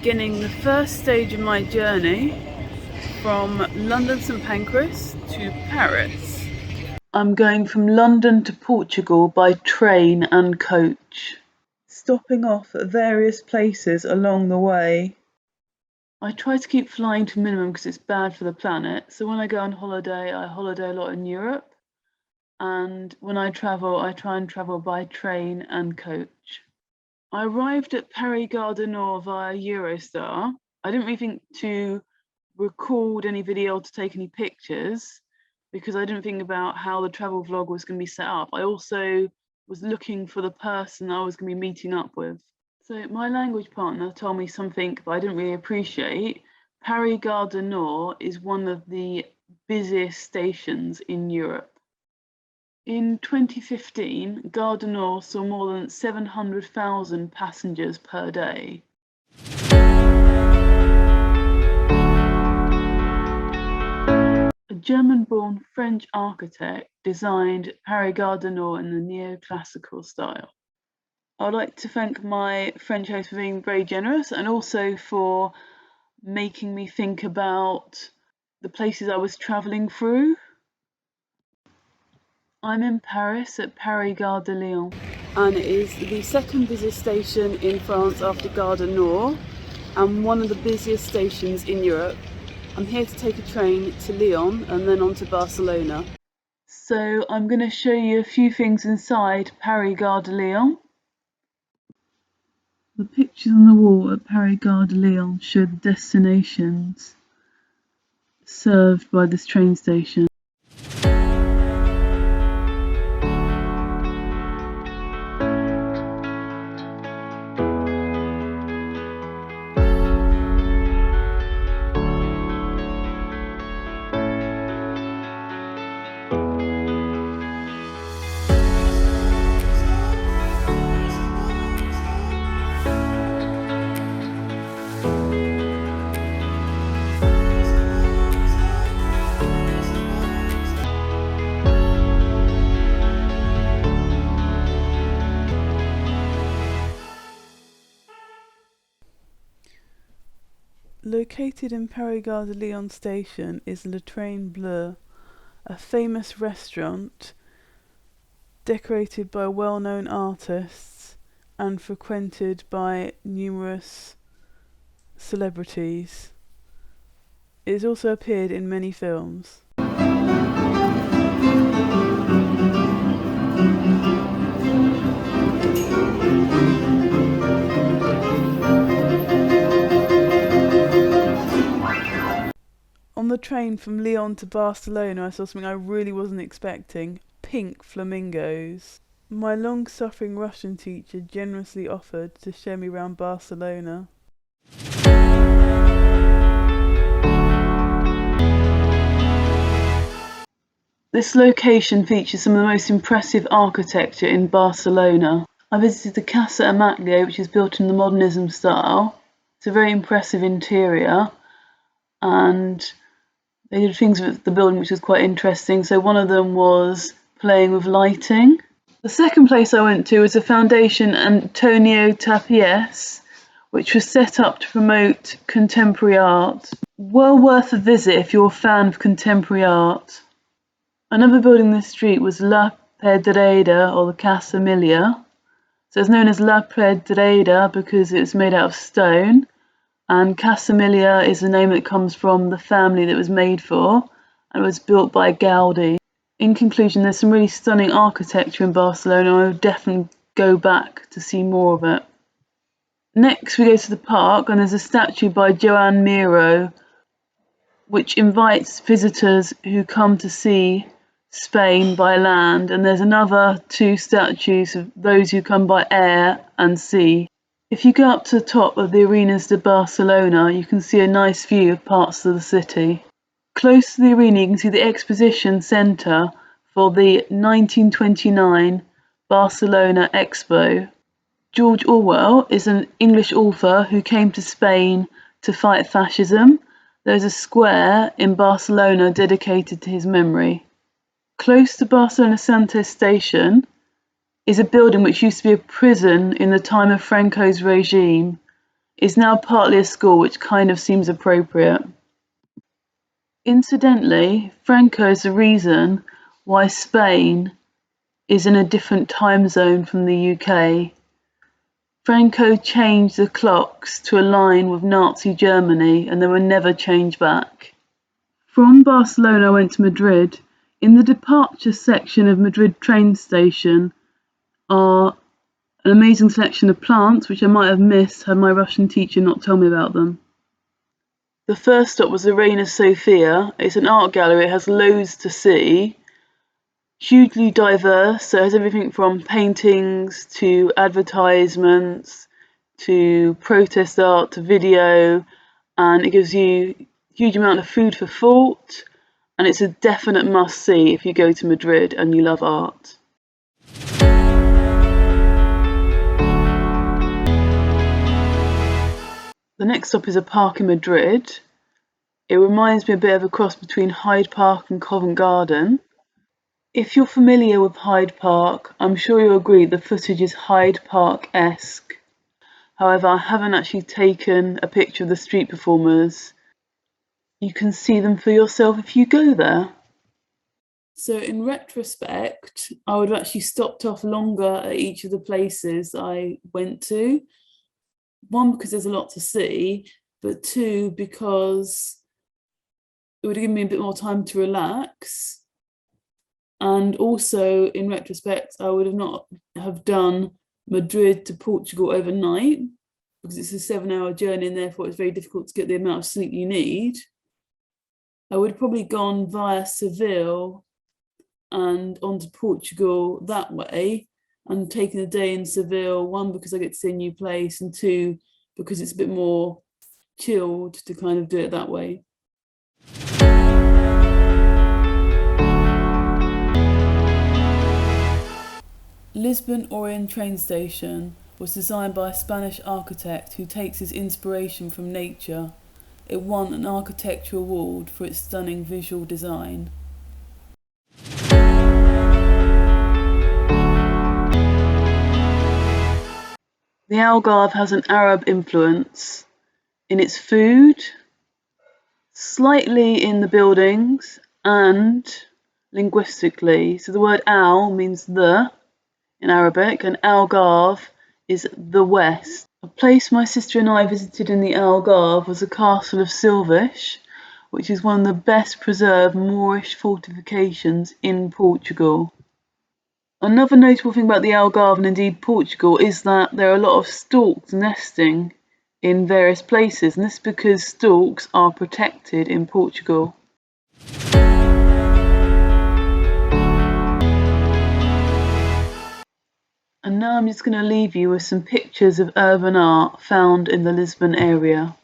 beginning the first stage of my journey from London St Pancras to Paris. I'm going from London to Portugal by train and coach, stopping off at various places along the way. I try to keep flying to a minimum because it's bad for the planet, so when I go on holiday, I holiday a lot in Europe, and when I travel, I try and travel by train and coach. I arrived at Paris Gare du Nord via Eurostar. I didn't really think to record any video or to take any pictures because I didn't think about how the travel vlog was going to be set up. I also was looking for the person I was going to be meeting up with. So my language partner told me something that I didn't really appreciate. Paris Gare du Nord is one of the busiest stations in Europe. In 2015, Gare du Nord saw more than 700,000 passengers per day. A German-born French architect designed Paris Gare du Nord in the neoclassical style. I would like to thank my French host for being very generous and also for making me think about the places I was travelling through. I'm in Paris at Paris Gare de Lyon, and it is the second busiest station in France after Gare du Nord and one of the busiest stations in Europe. I'm here to take a train to Lyon and then on to Barcelona. So I'm going to show you a few things inside Paris Gare de Lyon. The pictures on the wall at Paris Gare de Lyon show the destinations served by this train station. Located in Paris Gare de Lyon station is Le Train Bleu, a famous restaurant decorated by well-known artists and frequented by numerous celebrities. It has also appeared in many films. On the train from Lyon to Barcelona, I saw something I really wasn't expecting: pink flamingos. My long-suffering Russian teacher generously offered to show me around Barcelona. This location features some of the most impressive architecture in Barcelona. I visited the Casa Amatllé, which is built in the modernism style. It's a very impressive interior, and they did things with the building which was quite interesting. So one of them was playing with lighting. The second place I went to was the Foundation Antonio Tapies, which was set up to promote contemporary art. Well worth a visit if you're a fan of contemporary art. Another building in the street was La Pedrera, or the Casa Emilia. So it's known as La Pedrera because it was made out of stone. And Casa Emilia is the name that comes from the family that it was made for, and it was built by Gaudi. In conclusion, there's some really stunning architecture in Barcelona. I would definitely go back to see more of it. Next we go to the park, and there's a statue by Joan Miró which invites visitors who come to see Spain by land, and there's another two statues of those who come by air and sea. If you go up to the top of the Arenas de Barcelona, you can see a nice view of parts of the city. Close to the arena, you can see the exposition centre for the 1929 Barcelona Expo. George Orwell is an English author who came to Spain to fight fascism. There's a square in Barcelona dedicated to his memory. Close to Barcelona Santos station is a building which used to be a prison in the time of Franco's regime. is now partly a school, which kind of seems appropriate. Incidentally, Franco is the reason why Spain is in a different time zone from the UK. Franco changed the clocks to align with Nazi Germany, and they were never changed back. From Barcelona I went to Madrid. In the departure section of Madrid train station are an amazing selection of plants, which I might have missed had my Russian teacher not told me about them. The first stop was the Reina Sofia. It's an art gallery, it has loads to see. Hugely diverse, so it has everything from paintings to advertisements to protest art to video, and it gives you a huge amount of food for thought, and it's a definite must-see if you go to Madrid and you love art. The next stop is a park in Madrid. It reminds me a bit of a cross between Hyde Park and Covent Garden. If you're familiar with Hyde Park, I'm sure you'll agree the footage is Hyde Park-esque. However, I haven't actually taken a picture of the street performers. You can see them for yourself if you go there. So in retrospect, I would have actually stopped off longer at each of the places I went to. One, because there's a lot to see, but two, because it would have given me a bit more time to relax. And also, in retrospect, I would have not have done Madrid to Portugal overnight, because it's a 7-hour journey and therefore it's very difficult to get the amount of sleep you need. I would have probably gone via Seville and on to Portugal that way, and taken a day in Seville, one, because I get to see a new place, and two, because it's a bit more chilled to kind of do it that way. Lisbon Orient train station was designed by a Spanish architect who takes his inspiration from nature. It won an architecture award for its stunning visual design. The Algarve has an Arab influence in its food, slightly in the buildings, and linguistically. So the word al means the in Arabic, and Algarve is the west. A place my sister and I visited in the Algarve was the castle of Silvish, which is one of the best preserved Moorish fortifications in Portugal. Another notable thing about the Algarve, and indeed Portugal, is that there are a lot of storks nesting in various places, and this is because storks are protected in Portugal. And now I'm just going to leave you with some pictures of urban art found in the Lisbon area.